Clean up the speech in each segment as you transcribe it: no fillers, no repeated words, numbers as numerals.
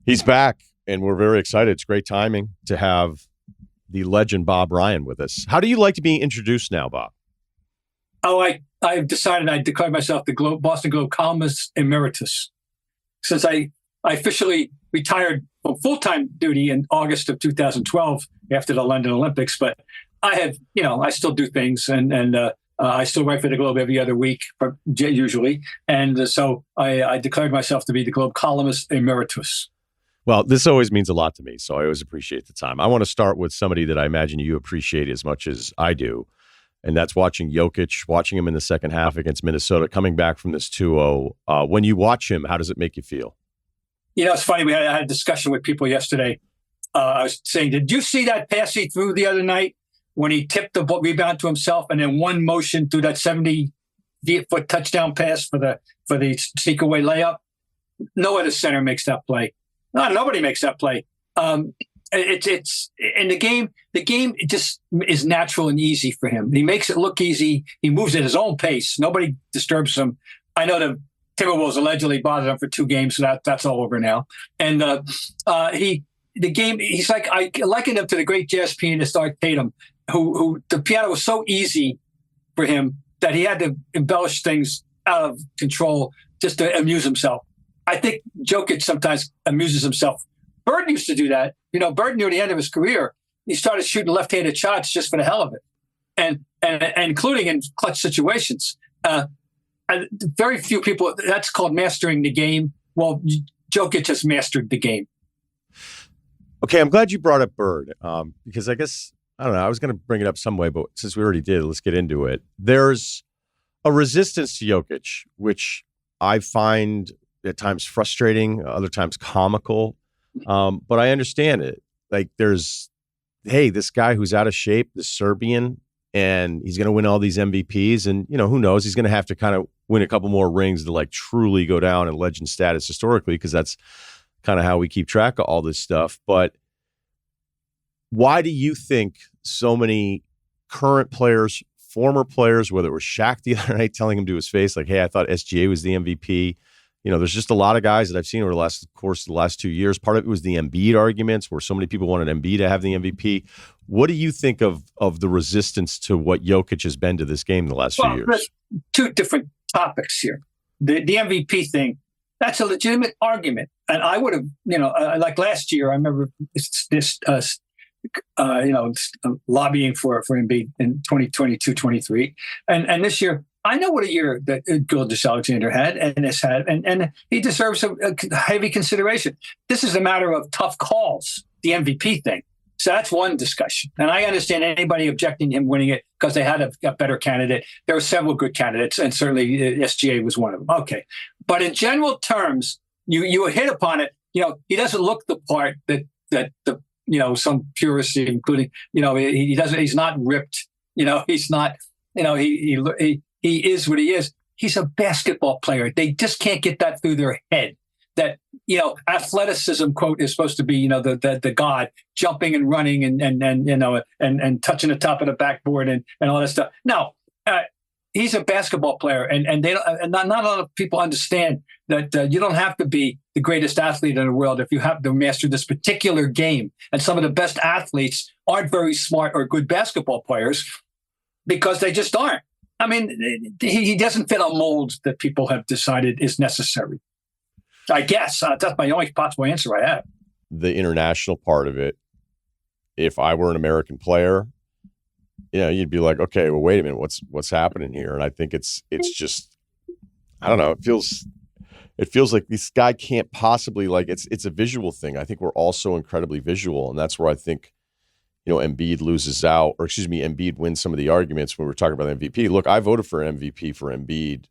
He's back, and we're very excited. It's great timing to have the legend Bob Ryen with us. How do you like to be introduced now, Bob? Oh, I've decided I declare myself the Boston Globe columnist emeritus. Since I officially retired from full-time duty in August of 2012 after the London Olympics, but I still do things, and I still write for the Globe every other week, usually. And so I declared myself to be the Globe columnist emeritus. Well, this always means a lot to me, so I always appreciate the time. I want to start with somebody that I imagine you appreciate as much as I do, and that's watching Jokic, watching him in the second half against Minnesota, coming back from this 2-0. When you watch him, how does it make you feel? It's funny. I had a discussion with people yesterday. I was saying, did you see that pass he threw the other night when he tipped the rebound to himself and then one motion through that 70-foot touchdown pass for the sneak away layup? No other center makes that play. Nobody makes that play. It's in the game. The game just is natural and easy for him. He makes it look easy. He moves at his own pace. Nobody disturbs him. I know the Timberwolves allegedly bothered him for 2 games, so that's all over now. And he's like, I liken him to the great jazz pianist Art Tatum, who the piano was so easy for him that he had to embellish things out of control just to amuse himself. I think Jokic sometimes amuses himself. Bird used to do that. Bird near the end of his career, he started shooting left-handed shots just for the hell of it, and including in clutch situations. Very few people, that's called mastering the game. Well, Jokic has mastered the game. Okay, I'm glad you brought up Bird because I guess, I don't know, I was going to bring it up some way, but since we already did, let's get into it. There's a resistance to Jokic, which I find at times frustrating, other times comical, but I understand it. Like this guy who's out of shape, the Serbian, and he's going to win all these MVPs, and who knows, he's going to have to kind of win a couple more rings to like truly go down in legend status historically, because that's kind of how we keep track of all this stuff. But why do you think so many current players, former players, whether it was Shaq the other night telling him to his face, like, hey, I thought SGA was the MVP. There's just a lot of guys that I've seen over the course of the last 2 years. Part of it was the Embiid arguments where so many people wanted Embiid to have the MVP. What do you think of the resistance to what Jokic has been to this game the last few years? There's 2 different topics here. The MVP thing, that's a legitimate argument. And I would have, like last year, I remember this lobbying for Embiid in 2022-23. And this year, I know what a year that Gilgeous-Alexander had and has had, and he deserves a heavy consideration. This is a matter of tough calls, the MVP thing. So that's one discussion. And I understand anybody objecting to him winning it because they had a better candidate. There were several good candidates, and certainly SGA was one of them. Okay. But in general terms, you hit upon it. He doesn't look the part that some purists, including, he doesn't, he's not ripped. He's not, he is what he is. He's a basketball player. They just can't get that through their head. That, athleticism, quote, is supposed to be, the god jumping and running and touching the top of the backboard and all that stuff. No, he's a basketball player, and not a lot of people understand that you don't have to be the greatest athlete in the world if you have to master this particular game. And some of the best athletes aren't very smart or good basketball players because they just aren't. I mean, he doesn't fit a mold that people have decided is necessary. I guess that's my only possible answer I have. The international part of it, if I were an American player, you'd be like, okay, well, wait a minute, what's happening here? And I think it's just, I don't know, it feels like this guy can't possibly, like, it's a visual thing. I think we're all so incredibly visual, and that's where I think Embiid loses out, or Embiid wins some of the arguments when we're talking about the MVP. Look, I voted for an MVP for Embiid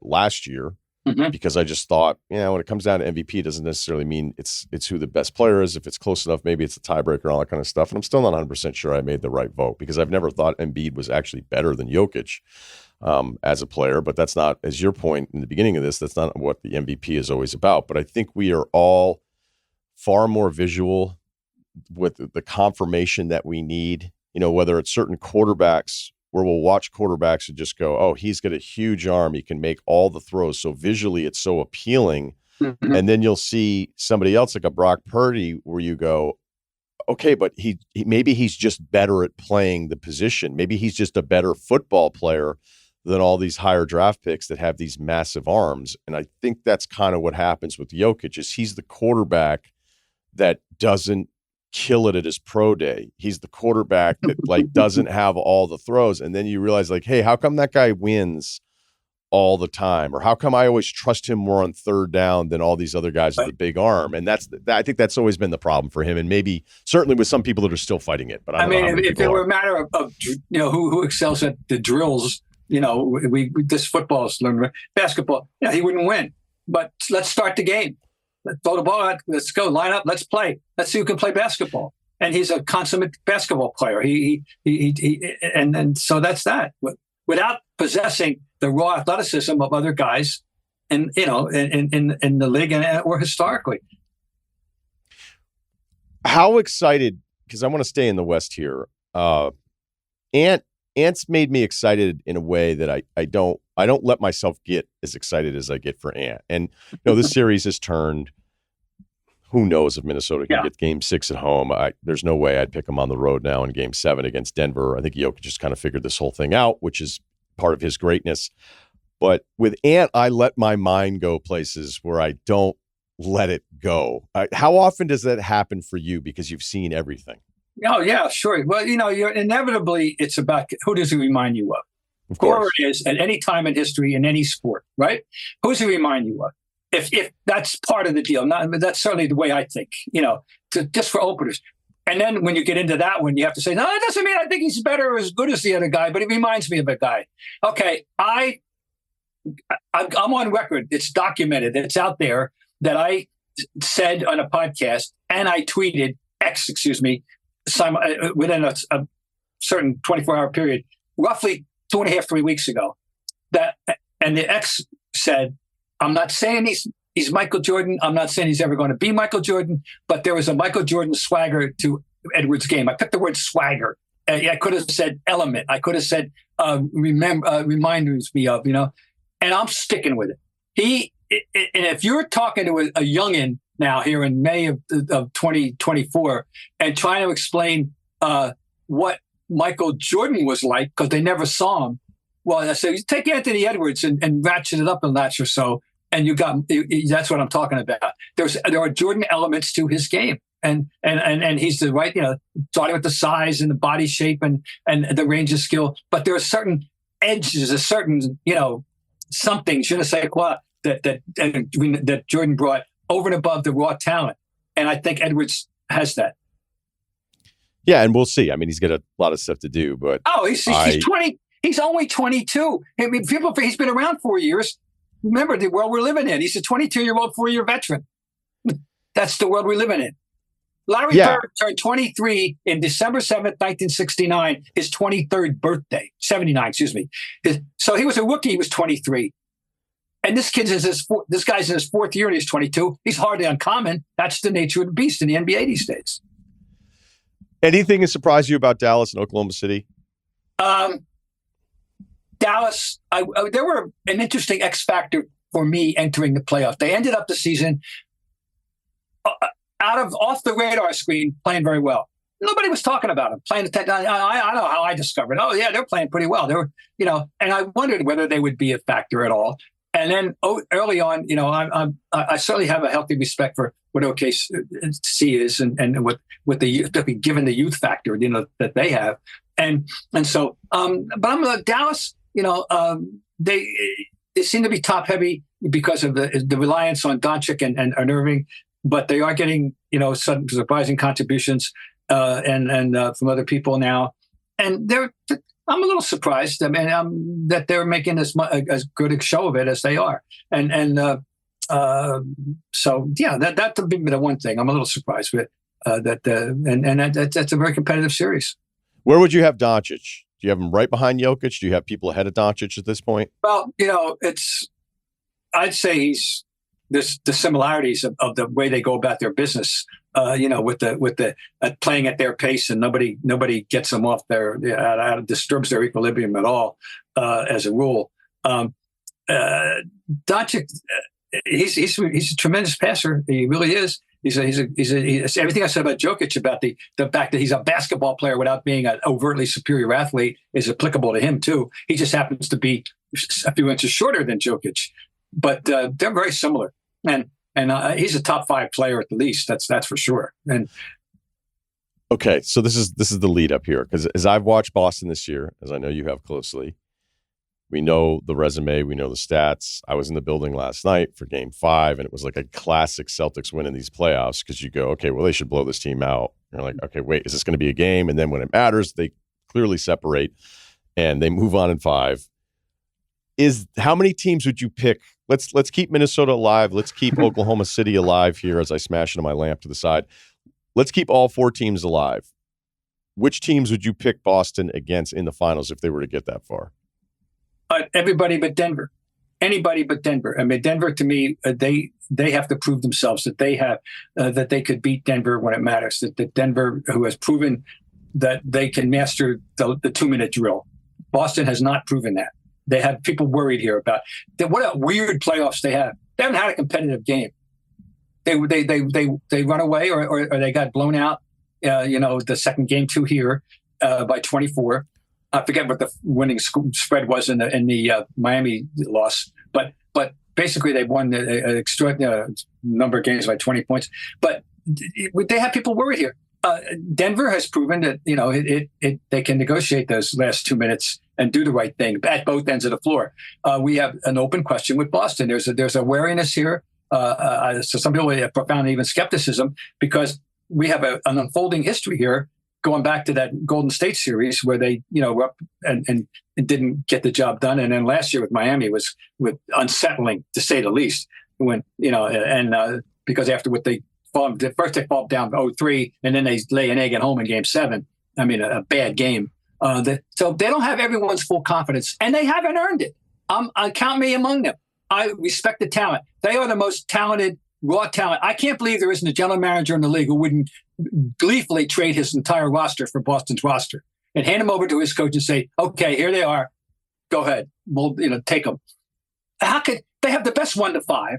last year because I just thought, when it comes down to MVP, it doesn't necessarily mean it's who the best player is. If it's close enough, maybe it's a tiebreaker, all that kind of stuff. And I'm still not 100% sure I made the right vote because I've never thought Embiid was actually better than Jokic as a player. But that's not, as your point in the beginning of this, that's not what the MVP is always about. But I think we are all far more visual with the confirmation that we need, whether it's certain quarterbacks where we'll watch quarterbacks and just go, oh, he's got a huge arm. He can make all the throws. So visually it's so appealing Mhm. And then you'll see somebody else like a Brock Purdy where you go, okay, but maybe he's just better at playing the position. Maybe he's just a better football player than all these higher draft picks that have these massive arms. And I think that's kind of what happens with Jokic is he's the quarterback that doesn't kill it at his pro day. He's the quarterback that like doesn't have all the throws. And then you realize like, hey, how come that guy wins all the time? Or how come I always trust him more on third down than all these other guys with the big arm? And I think that's always been the problem for him. And maybe certainly with some people that are still fighting it. But I mean, if it were a matter of who excels at the drills, we this football is learned basketball. He wouldn't win. But let's start the game. Let's throw the ball out. Let's go. Line up. Let's play. Let's see who can play basketball. And he's a consummate basketball player. And so that's that. Without possessing the raw athleticism of other guys, in the league or historically. How excited? Because I want to stay in the West here. Ant's made me excited in a way that I don't let myself get as excited as I get for Ant. And this series has turned. Who knows if Minnesota can get Game 6 at home? There's no way I'd pick them on the road now in Game 7 against Denver. I think Jokic just kind of figured this whole thing out, which is part of his greatness. But with Ant, I let my mind go places where I don't let it go. How often does that happen for you? Because you've seen everything. Oh, yeah, sure. Well, you're inevitably, it's about who does it remind you of? Of course. Whoever it is at any time in history, in any sport, right? Who does it remind you of? If that's part of the deal, that's certainly the way I think, just for openers. And then when you get into that one, you have to say, no, that doesn't mean I think he's better or as good as the other guy, but he reminds me of a guy. Okay, I'm on record. It's documented. It's out there that I said on a podcast and I tweeted within a certain 24-hour period, roughly 2.5, 3 weeks ago, and the X said, I'm not saying he's Michael Jordan. I'm not saying he's ever going to be Michael Jordan, but there was a Michael Jordan swagger to Edwards' game. I picked the word swagger. I could have said element. I could have said reminds me of, and I'm sticking with it. And if you're talking to a youngin' now here in May of 2024 and trying to explain what Michael Jordan was like because they never saw him, well, I say take Anthony Edwards and ratchet it up a notch or so, and that's what I'm talking about. There are Jordan elements to his game, and he's the right, starting with the size and the body shape and the range of skill, but there are certain edges, a certain something, je ne sais quoi, that Jordan brought over and above the raw talent, and I think Edwards has that. Yeah, and we'll see. I mean, he's got a lot of stuff to do, but he's 20. He's only 22. I mean, he's been around 4 years. Remember the world we're living in. He's a 22-year-old, 4-year veteran. That's the world we're living in. Larry Bird turned 23 in December 7th, 1969, his 23rd birthday. 79, excuse me. So he was a rookie. He was 23. And this guy's in his fourth year and he's 22. He's hardly uncommon. That's the nature of the beast in the NBA these days. Anything that surprised you about Dallas and Oklahoma City? Dallas, there were an interesting X factor for me entering the playoffs. They ended up the season off the radar screen playing very well. Nobody was talking about them playing. I know how I discovered. Oh yeah, they're playing pretty well. They were, and I wondered whether they would be a factor at all. And then early on, I certainly have a healthy respect for what OKC is and what given the youth factor, that they have. And so, but I'm Dallas. They seem to be top heavy because of the reliance on Doncic and Irving, but they are getting some surprising contributions and from other people now, and I'm a little surprised. I mean, that they're making as good a show of it as they are, so yeah, that's the one thing I'm a little surprised with. That's a very competitive series. Where would you have Doncic? Do you have him right behind Jokic? Do you have people ahead of Doncic at this point? Well, I'd say the similarities of the way they go about their business, with the playing at their pace and nobody gets them off disturbs their equilibrium at all, as a rule. Doncic he's a tremendous passer. He really is. He's everything I said about Jokic, about the fact that he's a basketball player without being an overtly superior athlete, is applicable to him too. He just happens to be a few inches shorter than Jokic, but they're very similar. And he's a top 5 player at the least. That's for sure. And okay, so this is the lead up here, because as I've watched Boston this year, as I know you have closely, we know the resume, we know the stats. I was in the building last night for Game 5, and it was like a classic Celtics win in these playoffs, because you go, okay, well, they should blow this team out. And you're like, okay, wait, is this going to be a game? And then when it matters, they clearly separate, and they move on in 5. How many teams would you pick? Let's keep Minnesota alive. Let's keep Oklahoma City alive here as I smash into my lamp to the side. Let's keep all 4 teams alive. Which teams would you pick Boston against in the finals if they were to get that far? Everybody but Denver. Anybody but Denver. I mean, Denver, to me, they have to prove themselves that they have that they could beat Denver when it matters. That Denver, who has proven that they can master the 2-minute drill. Boston has not proven that. They have people worried here about what a weird playoffs they have. They haven't had a competitive game. They run away or they got blown out. The second game 2 here by 24. I forget what the winning spread was in the Miami loss, but basically they won an extraordinary number of games by 20 points. But they have people worried here. Denver has proven that they can negotiate those last 2 minutes and do the right thing at both ends of the floor. We have an open question with Boston. There's a wariness here. So some people have profound even skepticism, because we have an unfolding history here, going back to that Golden State series where they, were up and didn't get the job done. And then last year with Miami was unsettling, to say the least, when, because after what first they fall down 0-3, and then they lay an egg at home in Game 7. I mean, a bad game. So they don't have everyone's full confidence, and they haven't earned it. Count me among them. I respect the talent. They are the most talented, raw talent. I can't believe there isn't a general manager in the league who wouldn't gleefully trade his entire roster for Boston's roster and hand him over to his coach and say, okay, here they are. Go ahead. We'll, take them. How could they have the best 1 to 5?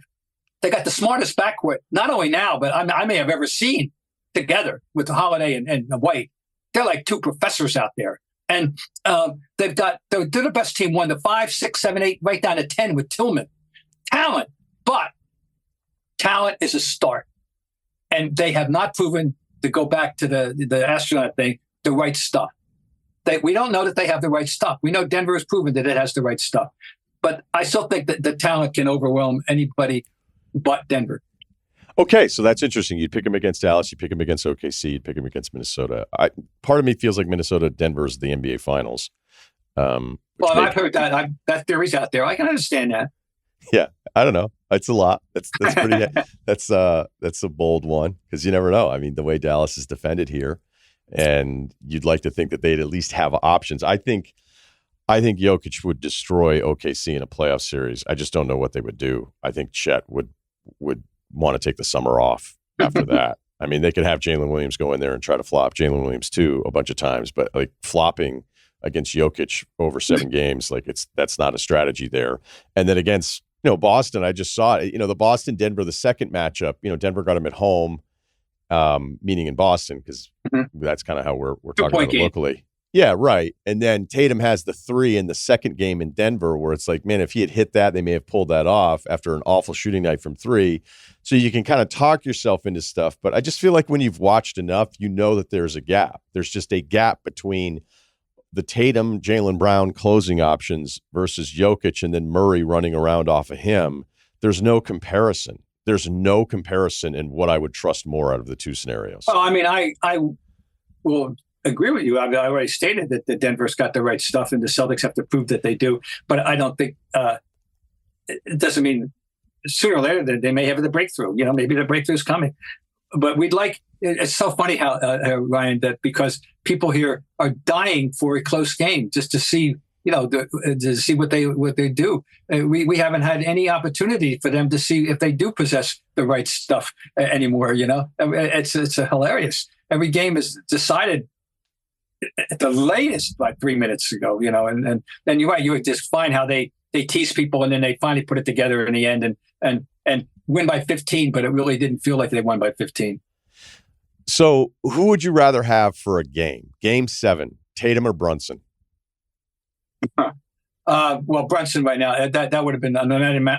They got the smartest backcourt, not only now, but I may have ever seen together with Holiday and White. They're like 2 professors out there. And they're the best team 1 to 5, 6, 7, 8, right down to 10 with Tillman. Talent, but talent is a start. And they have not proven, to go back to the astronaut thing, the right stuff. We don't know that they have the right stuff. We know Denver has proven that it has the right stuff. But I still think that the talent can overwhelm anybody but Denver. Okay, so that's interesting. You'd pick them against Dallas, you'd pick them against OKC, you'd pick them against Minnesota. Part of me feels like Minnesota, Denver is the NBA Finals. I've heard that. That theory's out there. I can understand that. Yeah, I don't know. It's a lot. That's pretty. that's a bold one, because you never know. I mean, the way Dallas is defended here, and you'd like to think that they'd at least have options. I think Jokic would destroy OKC in a playoff series. I just don't know what they would do. I think Chet would want to take the summer off after that. I mean, they could have Jalen Williams go in there and try to flop Jalen Williams too a bunch of times, but like flopping against Jokic over 7 games, that's not a strategy there. And then against Boston, I just saw it. The Boston-Denver, the second matchup, Denver got them at home, meaning in Boston, because that's kind of how we're talking about it locally. Yeah, right. And then Tatum has the 3 in the second game in Denver, where it's like, man, if he had hit that, they may have pulled that off after an awful shooting night from 3. So you can kind of talk yourself into stuff. But I just feel like when you've watched enough, you know that there's a gap. There's just a gap between the Tatum, Jaylen Brown closing options versus Jokic and then Murray running around off of him. There's no comparison. There's no comparison in what I would trust more out of the 2 scenarios. Well, I mean, I will agree with you. I already stated that the Denver's got the right stuff, and the Celtics have to prove that they do. But I don't think it doesn't mean sooner or later that they may have the breakthrough. Maybe the breakthrough's coming. But it's so funny how Ryan, that because people here are dying for a close game just to see, to see what they do. We haven't had any opportunity for them to see if they do possess the right stuff anymore. It's hilarious. Every game is decided at the latest like 3 minutes ago. And then you're right. You would just find how they they tease people and then they finally put it together in the end and win by 15, but it really didn't feel like they won by 15. So who would you rather have for a game? Game 7, Tatum or Brunson? Well, Brunson right now, that would have been an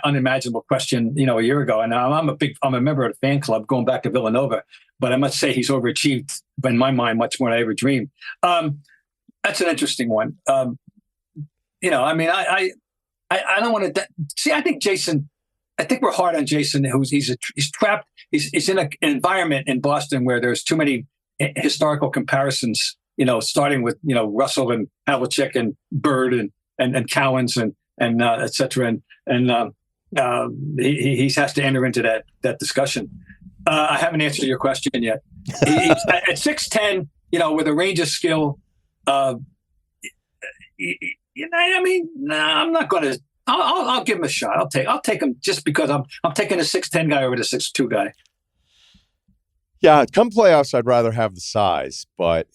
unimaginable question, a year ago. And I'm a member of the fan club going back to Villanova, but I must say he's overachieved in my mind much more than I ever dreamed. That's an interesting one. I don't want to see. I think we're hard on Jason. He's trapped. He's in an environment in Boston where there's too many historical comparisons. Starting with Russell and Havlicek and Bird and Cowens and et cetera. And he has to enter into that discussion. I haven't answered your question yet. He's at 6'10", with a range of skill. I'm not going to. I'll give him a shot. I'll take him just because I'm taking a 6'10" guy over the 6'2" guy. Yeah, come playoffs, I'd rather have the size, but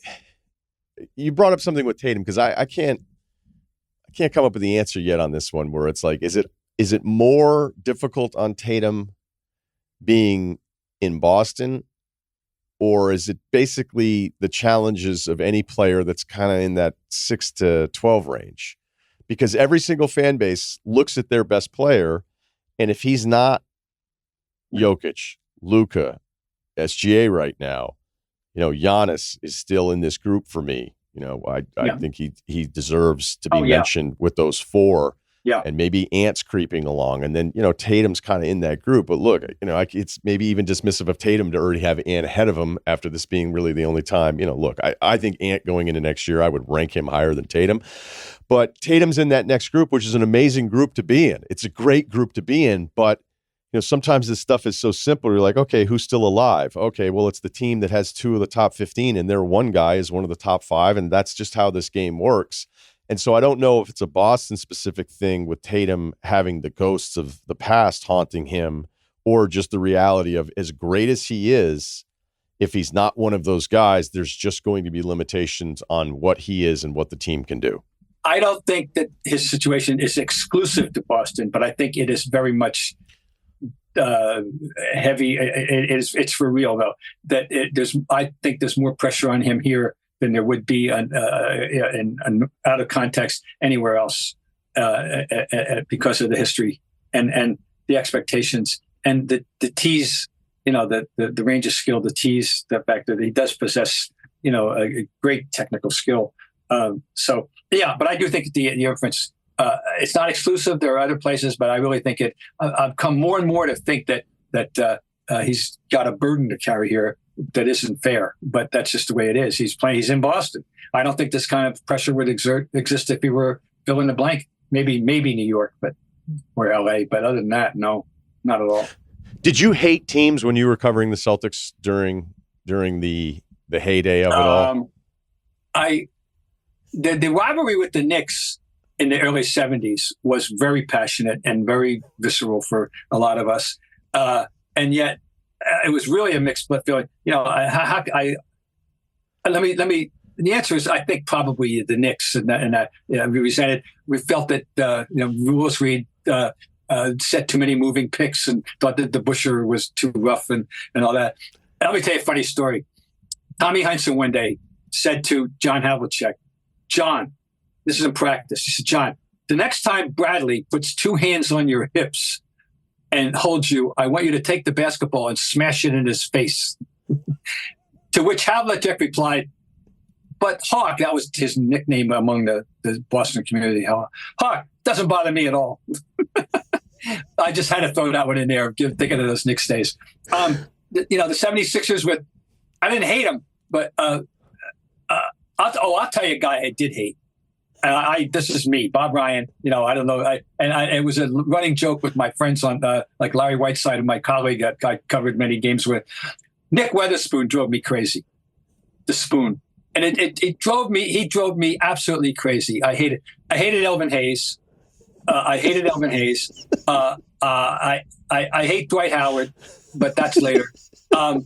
you brought up something with Tatum because I can't come up with the answer yet on this one. Where it's like, is it more difficult on Tatum being in Boston, or is it basically the challenges of any player that's kind of in that 6 to 12 range? Because every single fan base looks at their best player, and if he's not Jokic, Luka, SGA right now, Giannis is still in this group for me. I think he deserves to be mentioned with those 4. Yeah. And maybe Ant's creeping along. And then, Tatum's kind of in that group. But look, it's maybe even dismissive of Tatum to already have Ant ahead of him after this being really the only time. Look, I think Ant going into next year, I would rank him higher than Tatum. But Tatum's in that next group, which is an amazing group to be in. It's a great group to be in. But, sometimes this stuff is so simple. You're like, okay, who's still alive? Okay, well, it's the team that has 2 of the top 15, and their one guy is one of the top 5, and that's just how this game works. And so I don't know if it's a Boston-specific thing with Tatum having the ghosts of the past haunting him, or just the reality of, as great as he is, if he's not one of those guys, there's just going to be limitations on what he is and what the team can do. I don't think that his situation is exclusive to Boston, but I think it is very much heavy. It's for real though. I think there's more pressure on him here than there would be in out of context anywhere else because of the history and the expectations and the tease. The range of skill, the tease, the fact that he does possess a great technical skill. But I do think the inference. It's not exclusive. There are other places, but I really think I've come more and more to think that he's got a burden to carry here that isn't fair. But that's just the way it is. He's in Boston. I don't think this kind of pressure would exist if he were fill in the blank. Maybe New York, or LA. But other than that, no, not at all. Did you hate teams when you were covering the Celtics during the heyday of it all? The rivalry with the Knicks in the early 70s was very passionate and very visceral for a lot of us. And yet it was really a mixed feeling. The answer is, I think probably the Knicks and we resented, we felt that, Rules Reed, set too many moving picks and thought that the Busher was too rough and all that. And let me tell you a funny story. Tommy Heinsohn one day said to John Havlicek, "John, this is in practice." He said, "John, the next time Bradley puts 2 hands on your hips and holds you, I want you to take the basketball and smash it in his face." To which Havlicek replied, "But Hawk," that was his nickname among the Boston community, "Hawk, doesn't bother me at all." I just had to throw that one in there, thinking of those Knicks days. The 76ers I didn't hate them, but I'll tell you a guy I did hate. This is me, Bob Ryan. I don't know. It was a running joke with my friends on, like Larry Whiteside, and my colleague that I covered many games with. Nick Weatherspoon drove me crazy. The Spoon, and he drove me absolutely crazy. I hated Elvin Hayes. I hate Dwight Howard, but that's later. I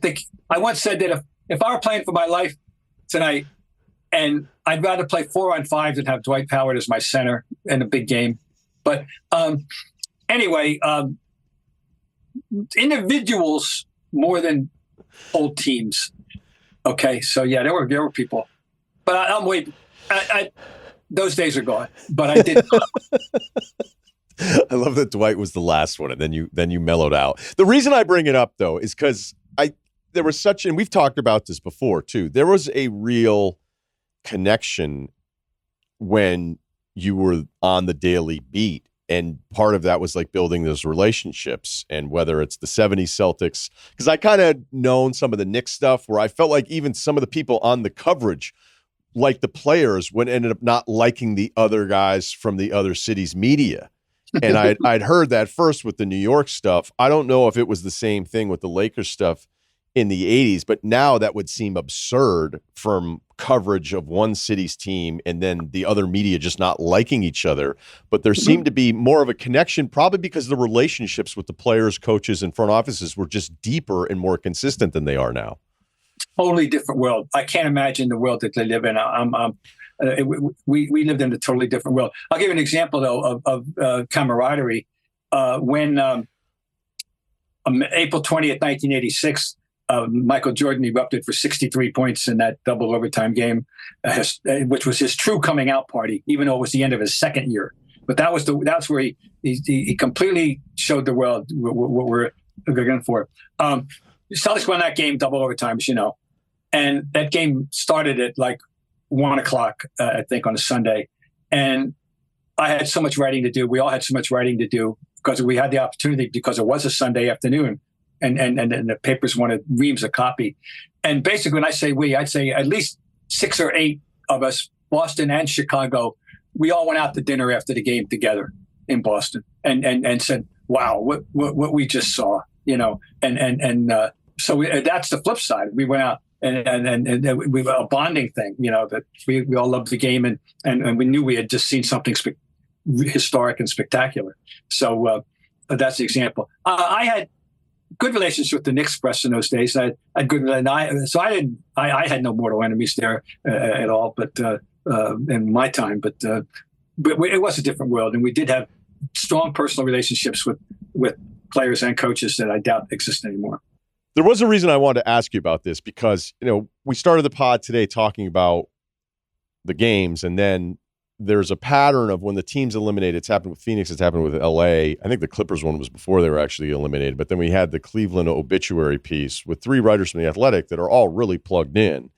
think I once said that if I were playing for my life tonight, and I'd rather play 4-on-5 than have Dwight Howard as my center in a big game. But anyway, individuals more than whole teams. Okay, so yeah, there were people, but I'm waiting. Those days are gone. But I did. I love that Dwight was the last one, and then you mellowed out. The reason I bring it up though is because there was such, and we've talked about this before too. There was a real connection when you were on the daily beat, and part of that was like building those relationships. And whether it's the '70s Celtics, because I kind of known some of the Knicks stuff, where I felt like even some of the people on the coverage, like the players, would ended up not liking the other guys from the other cities' media. And I'd heard that first with the New York stuff. I don't know if it was the same thing with the Lakers stuff in the 80s, but now that would seem absurd from coverage of one city's team and then the other media just not liking each other. But there seemed to be more of a connection, probably because the relationships with the players, coaches, and front offices were just deeper and more consistent than they are now. Totally different world. I can't imagine the world that they live in. We lived in a totally different world. I'll give you an example, though, of camaraderie. When April 20th, 1986, Michael Jordan erupted for 63 points in that double overtime game, which was his true coming out party, even though it was the end of his second year. But that's where he completely showed the world what we're going for. Celtics won that game double overtime, as you know, and that game started at like 1:00, I think, on a Sunday. And I had so much writing to do. We all had so much writing to do because we had the opportunity, because it was a Sunday afternoon. And the papers wanted reams of copy. And basically, when I say we, I'd say at least 6 or 8 of us, Boston and Chicago, we all went out to dinner after the game together in Boston and said, wow, what we just saw, you know. So that's the flip side. We went out and we were a bonding thing, you know, that we all loved the game and we knew we had just seen something historic and spectacular. So that's the example. I had good relations with the Knicks press in those days. I had good, I had no mortal enemies there at all, but in my time. But it was a different world, and we did have strong personal relationships with players and coaches that I doubt exist anymore. There was a reason I wanted to ask you about this, because we started the pod today talking about the games, and then there's a pattern of when the team's eliminated. It's happened with Phoenix. It's happened with LA. I think the Clippers one was before they were actually eliminated. But then we had the Cleveland obituary piece with 3 writers from The Athletic that are all really plugged in.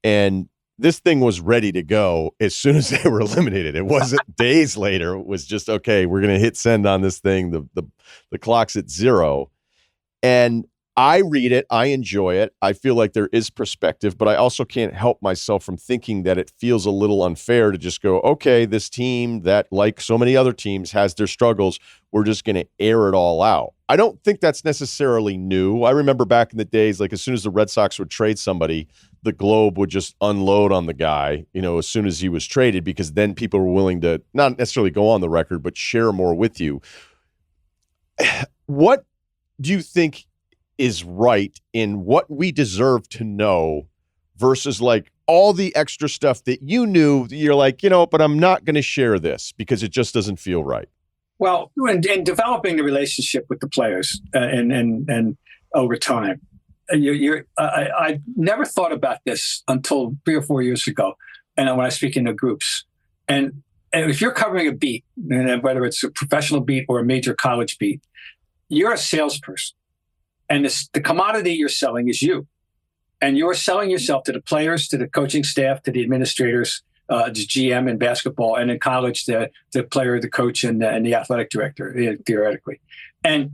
And this thing was ready to go as soon as they were eliminated. It wasn't days later. It was just, okay, we're going to hit send on this thing. The clock's at 0. And I read it. I enjoy it. I feel like there is perspective, but I also can't help myself from thinking that it feels a little unfair to just go, okay, this team that, like so many other teams, has their struggles, we're just going to air it all out. I don't think that's necessarily new. I remember back in the days, like as soon as the Red Sox would trade somebody, the Globe would just unload on the guy, as soon as he was traded, because then people were willing to not necessarily go on the record, but share more with you. What do you think is right in what we deserve to know versus like all the extra stuff that you knew, you're like, but I'm not going to share this because it just doesn't feel right? Well, in developing the relationship with the players and over time, I never thought about this until 3 or 4 years ago. And when I speak into groups, and if you're covering a beat, whether it's a professional beat or a major college beat, you're a salesperson. And the commodity you're selling is you. And you're selling yourself to the players, to the coaching staff, to the administrators, the GM in basketball, and in college, the player, the coach, and the athletic director, theoretically. And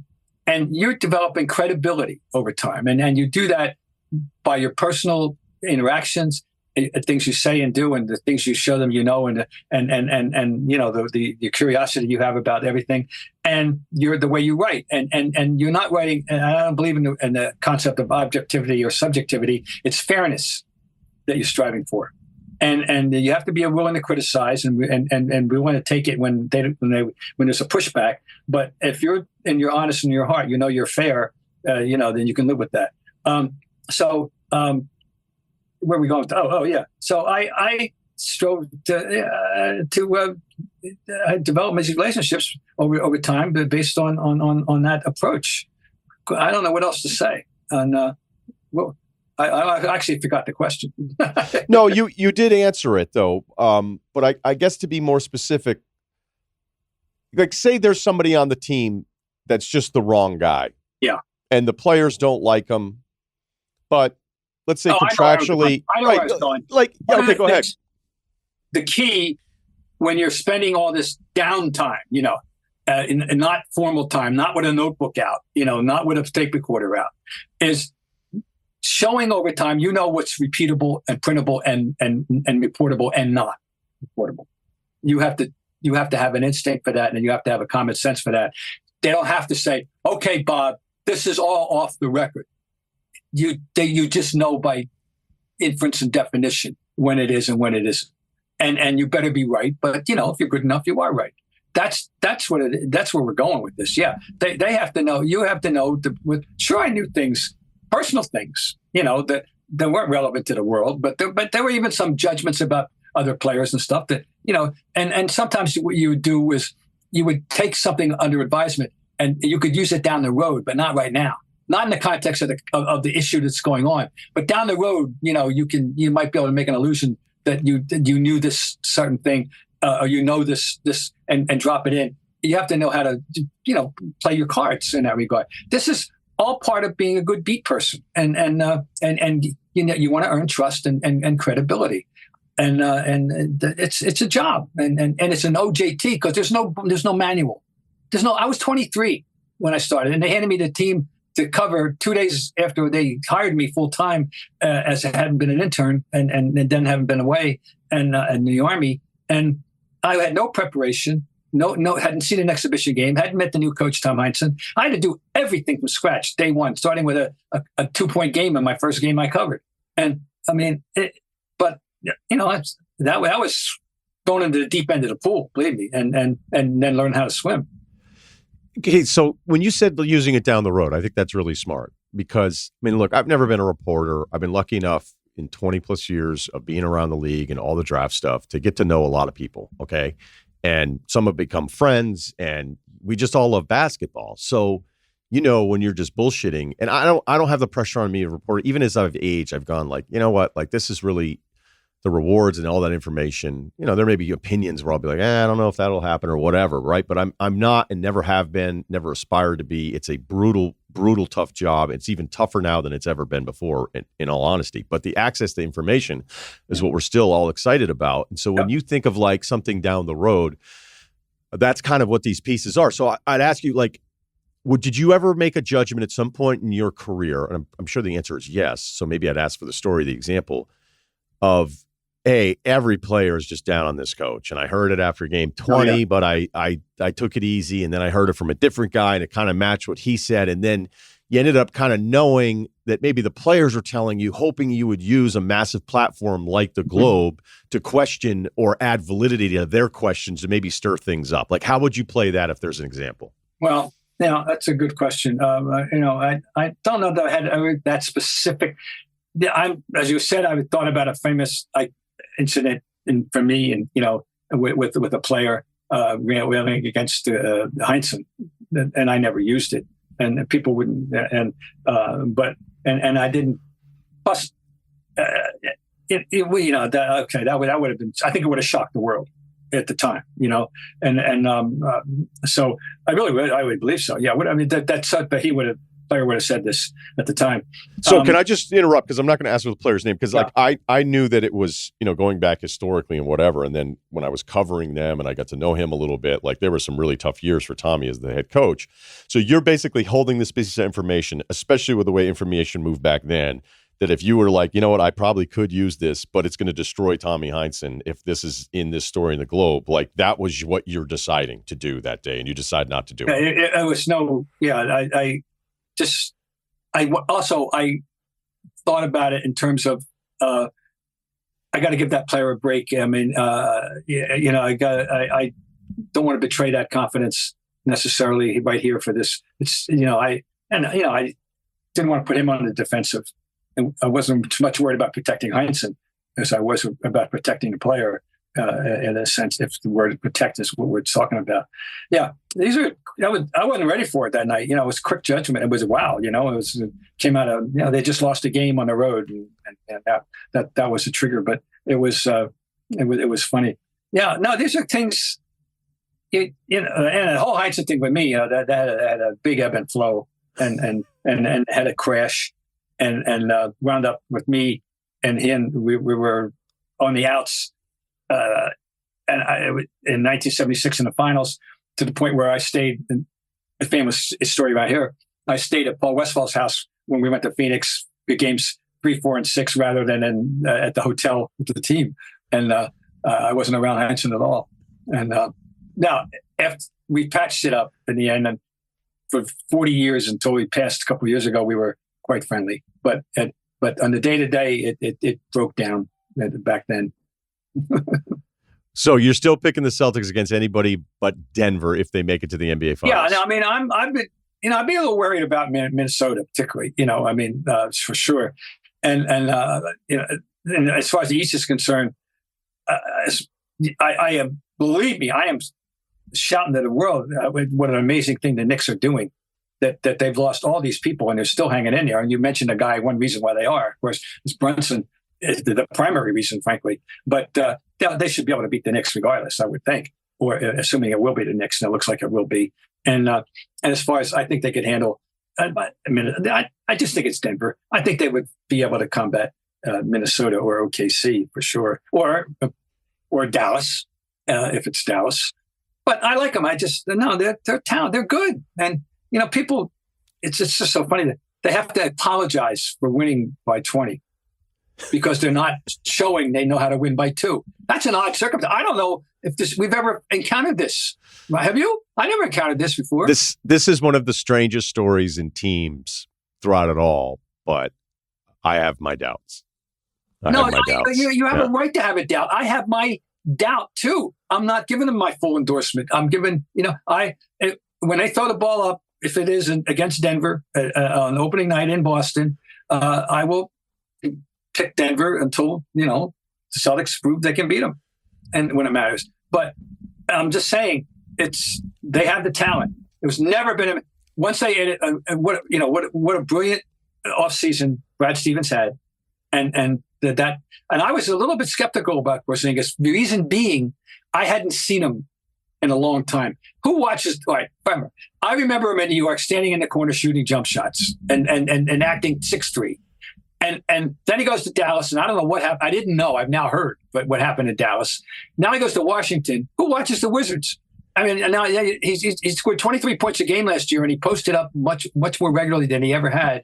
you're developing credibility over time. And you do that by your personal interactions, things you say and do, and the things you show them, and the curiosity you have about everything, and you're the way you write, and you're not writing. And I don't believe in the concept of objectivity or subjectivity. It's fairness that you're striving for, and you have to be willing to criticize, and we want to take it when there's a pushback. But if you're honest in your heart, you're fair, then you can live with that. Where are we going? Oh yeah. So I strove to develop these relationships over time, but based on that approach. I don't know what else to say. And well, I actually forgot the question. No, you did answer it though. But I guess to be more specific, like say there's somebody on the team that's just the wrong guy. Yeah. And the players don't like him, but let's say contractually, I know where I was going. Like, okay, go ahead. The key when you're spending all this downtime, in not formal time, not with a notebook out, not with a tape recorder out, is showing over time, what's repeatable and printable and reportable and not reportable. You have to have an instinct for that, and you have to have a common sense for that. They don't have to say, "Okay, Bob, this is all off the record." You just know by inference and definition when it is and when it isn't, and you better be right. But if you're good enough, you are right. That's where we're going with this. Yeah, they have to know. You have to know. Sure, I knew things, personal things, that weren't relevant to the world, but there were even some judgments about other players and stuff that and sometimes what you would do is you would take something under advisement and you could use it down the road, but not right now. Not in the context of the issue that's going on, but down the road, you might be able to make an illusion that you knew this certain thing, or this and drop it in. You have to know how to play your cards in that regard. This is all part of being a good beat person, and you want to earn trust and credibility, and it's a job, and it's an OJT because there's no manual. I was 23 when I started, and they handed me the team to cover 2 days after they hired me full time, as I hadn't been an intern and then haven't been away and in the Army, and I had no preparation. No, hadn't seen an exhibition game, hadn't met the new coach, Tom Heinsohn. I had to do everything from scratch, day one, starting with a 2-point game in my first game I covered. And I mean, that was going into the deep end of the pool, believe me, and then learn how to swim. Okay, so when you said using it down the road, I think that's really smart because, I mean, look, I've never been a reporter. I've been lucky enough in 20 plus years of being around the league and all the draft stuff to get to know a lot of people, okay? And some have become friends, and we just all love basketball. So, when you're just bullshitting, and I don't have the pressure on me to report. Even as I've aged, I've gone like, you know what, like this is really the rewards and all that information. There may be opinions where I'll be like, I don't know if that'll happen or whatever, right? But I'm not, and never have been, never aspired to be. It's a brutal, tough job. It's even tougher now than it's ever been before, in all honesty. But the access to information is what we're still all excited about. And so when you think of like something down the road, that's kind of what these pieces are. So I'd ask you, like, did you ever make a judgment at some point in your career? And I'm sure the answer is yes. So maybe I'd ask for the story, the example of, every player is just down on this coach. And I heard it after game 20, but I took it easy. And then I heard it from a different guy and it kind of matched what he said. And then you ended up kind of knowing that maybe the players were telling you, hoping you would use a massive platform like the Globe to question or add validity to their questions to maybe stir things up. Like, how would you play that if there's an example? Well, that's a good question. I don't know that I had that specific. As you said, I thought about a famous incident for me, and with a player railing against Heinsohn, and I never used it, and people wouldn't, and I didn't. Plus, that would have been. I think it would have shocked the world at the time, so I would believe so. Yeah, that he would have. Player would have said this at the time. So can I just interrupt, because I'm not going to ask for the player's name, because I knew that it was, going back historically and whatever. And then when I was covering them and I got to know him a little bit, like there were some really tough years for Tommy as the head coach. So you're basically holding this piece of information, especially with the way information moved back then, that if you were like, I probably could use this, but it's going to destroy Tommy Heinsohn if this is in this story in the Globe, like that was what you're deciding to do that day, and you decide not to do it. It was I thought about it in terms of I got to give that player a break. I mean, I don't want to betray that confidence necessarily right here for this. It's I didn't want to put him on the defensive, and I wasn't too much worried about protecting Heinsohn as I was about protecting the player. in a sense, if the word protect is what we're talking about. Yeah, I wasn't ready for it that night. It was quick judgment. It was wow. It came out of they just lost a game on the road, and that was a trigger. But it was funny. Yeah, no, these are things. And the whole Heinsohn thing with me, that had a big ebb and flow, and had a crash, and wound up with me and him. We were on the outs, in 1976 in the finals, to the point where I stayed. A famous story right here. I stayed at Paul Westphal's house when we went to Phoenix, the games 3, 4, and 6, rather than at the hotel with the team, and I wasn't around Heinsohn at all, and. Now, after we patched it up in the end, and for 40 years until we passed a couple of years ago, we were quite friendly. But on the day-to-day, it broke down back then. So you're still picking the Celtics against anybody but Denver if they make it to the NBA Finals? Yeah, I mean, I've been a little worried about Minnesota, particularly. For sure. And as far as the East is concerned, I am. Believe me, I am shouting to the world what an amazing thing the Knicks are doing, that they've lost all these people and they're still hanging in there. And you mentioned a guy, one reason why they are, of course, is Brunson, is the primary reason, frankly. But they should be able to beat the Knicks regardless, I would think, or assuming it will be the Knicks, and it looks like it will be. And as far as I think they could handle, I just think it's Denver. I think they would be able to combat Minnesota or OKC for sure, or Dallas. If it's Dallas, but I like them. They're talented. They're good, and people. It's just so funny that they have to apologize for winning by 20 because they're not showing they know how to win by 2. That's an odd circumstance. I don't know if we've ever encountered this. Have you? I never encountered this before. This is one of the strangest stories in teams throughout it all, but I have my doubts. You have a right to have a doubt. I have my doubt too. I'm not giving them my full endorsement. I'm giving, when they throw the ball up, if it is against Denver on opening night in Boston, I will pick Denver until, the Celtics prove they can beat them, and when it matters. But I'm just saying, they have the talent. There's never been once they edit. What a brilliant offseason Brad Stevens had, and I was a little bit skeptical about Porzingis. The reason being, I hadn't seen him in a long time. Who watches? All right, I remember him in New York, standing in the corner shooting jump shots and acting 6'3". And then he goes to Dallas, and I don't know what happened. I didn't know. I've now heard what happened in Dallas. Now he goes to Washington. Who watches the Wizards? I mean, now he scored 23 points a game last year, and he posted up much more regularly than he ever had.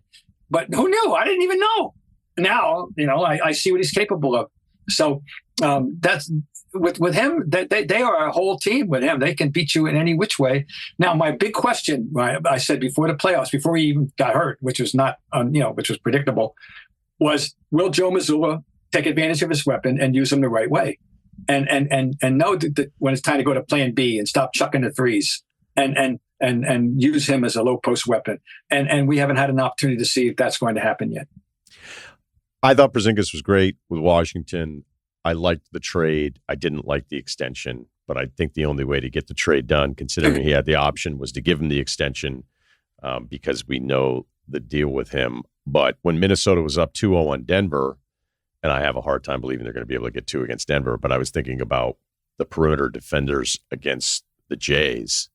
But who knew? I didn't even know. Now, I see what he's capable of. So that's with him. They are a whole team with him. They can beat you in any which way. Now, my big question, I said before the playoffs, before he even got hurt, which was not, which was predictable, was will Joe Mazzulla take advantage of his weapon and use him the right way, and know that when it's time to go to Plan B and stop chucking the threes and use him as a low post weapon. And we haven't had an opportunity to see if that's going to happen yet. I thought Porzingis was great with Washington. I liked the trade. I didn't like the extension, but I think the only way to get the trade done, considering he had the option, was to give him the extension because we know the deal with him. But when Minnesota was up 2-0 on Denver, and I have a hard time believing they're going to be able to get 2 against Denver, but I was thinking about the perimeter defenders against the Jays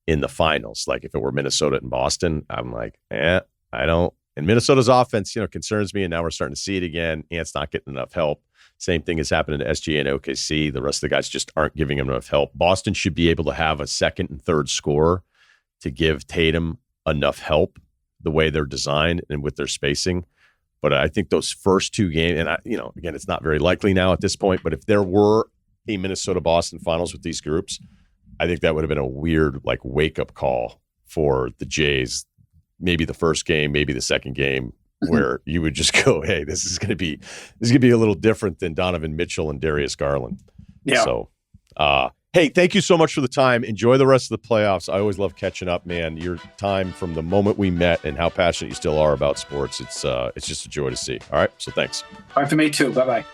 in the finals. Like if it were Minnesota and Boston, I'm like, I don't. And Minnesota's offense, concerns me, and now we're starting to see it again. Ant's not getting enough help. Same thing is happening to SGA and OKC. The rest of the guys just aren't giving him enough help. Boston should be able to have a second and third scorer to give Tatum enough help the way they're designed and with their spacing. But I think those first 2 games, and again, it's not very likely now at this point, but if there were a Minnesota-Boston finals with these groups, I think that would have been a weird wake-up call for the Jays. Maybe the first game, maybe the second game, where you would just go, "Hey, this is going to be a little different than Donovan Mitchell and Darius Garland." Yeah. So, hey, thank you so much for the time. Enjoy the rest of the playoffs. I always love catching up, man. Your time from the moment we met and how passionate you still are about sports. It's just a joy to see. All right, so thanks. All right, for me too. Bye-bye.